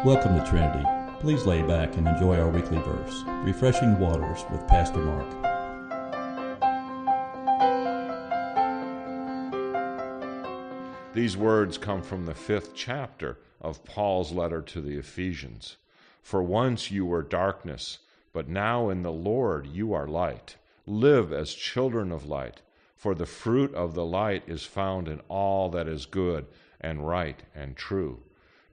Welcome to Trinity. Please lay back and enjoy our weekly verse, Refreshing Waters with Pastor Mark. These words come from the 5th chapter of Paul's letter to the Ephesians. For once you were darkness, but now in the Lord you are light. Live as children of light, for the fruit of the light is found in all that is good and right and true.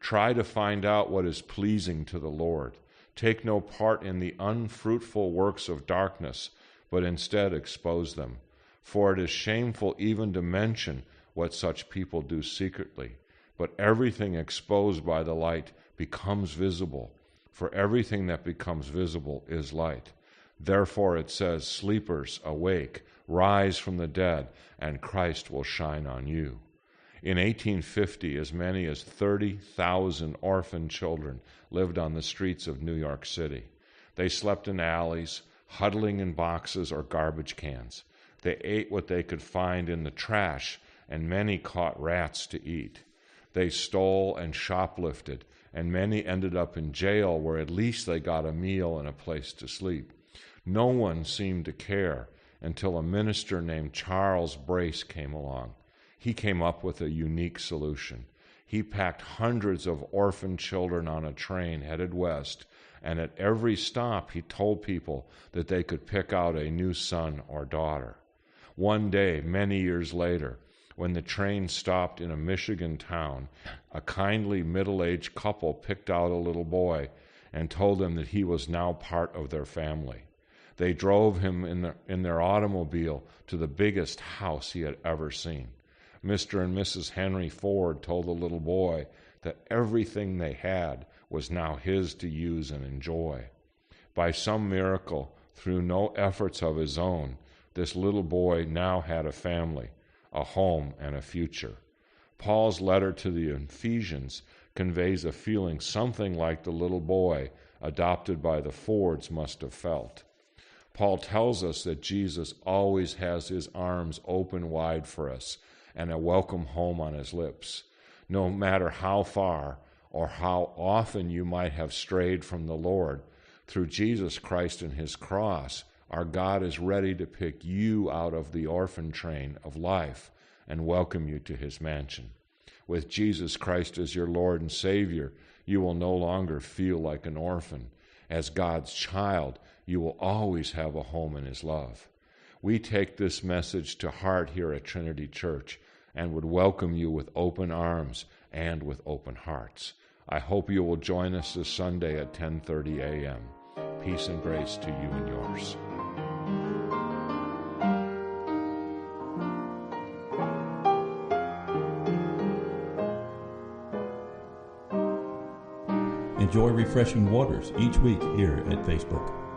Try to find out what is pleasing to the Lord. Take no part in the unfruitful works of darkness, but instead expose them. For it is shameful even to mention what such people do secretly. But everything exposed by the light becomes visible, for everything that becomes visible is light. Therefore it says, sleepers, awake, rise from the dead, and Christ will shine on you. In 1850, as many as 30,000 orphan children lived on the streets of New York City. They slept in alleys, huddling in boxes or garbage cans. They ate what they could find in the trash, and many caught rats to eat. They stole and shoplifted, and many ended up in jail where at least they got a meal and a place to sleep. No one seemed to care until a minister named Charles Brace came along. He came up with a unique solution. He packed hundreds of orphan children on a train headed west, and at every stop he told people that they could pick out a new son or daughter. One day, many years later, when the train stopped in a Michigan town, a kindly middle-aged couple picked out a little boy and told him that he was now part of their family. They drove him in their automobile to the biggest house he had ever seen. Mr. and Mrs. Henry Ford told the little boy that everything they had was now his to use and enjoy. By some miracle, through no efforts of his own, this little boy now had a family, a home, and a future. Paul's letter to the Ephesians conveys a feeling something like the little boy adopted by the Fords must have felt. Paul tells us that Jesus always has his arms open wide for us and a welcome home on his lips. No matter how far or how often you might have strayed from the Lord, through Jesus Christ and his cross, our God is ready to pick you out of the orphan train of life and welcome you to his mansion. With Jesus Christ as your Lord and Savior, you will no longer feel like an orphan. As God's child, you will always have a home in his love. We take this message to heart here at Trinity Church and would welcome you with open arms and with open hearts. I hope you will join us this Sunday at 10:30 a.m. Peace and grace to you and yours. Enjoy Refreshing Waters each week here at Facebook.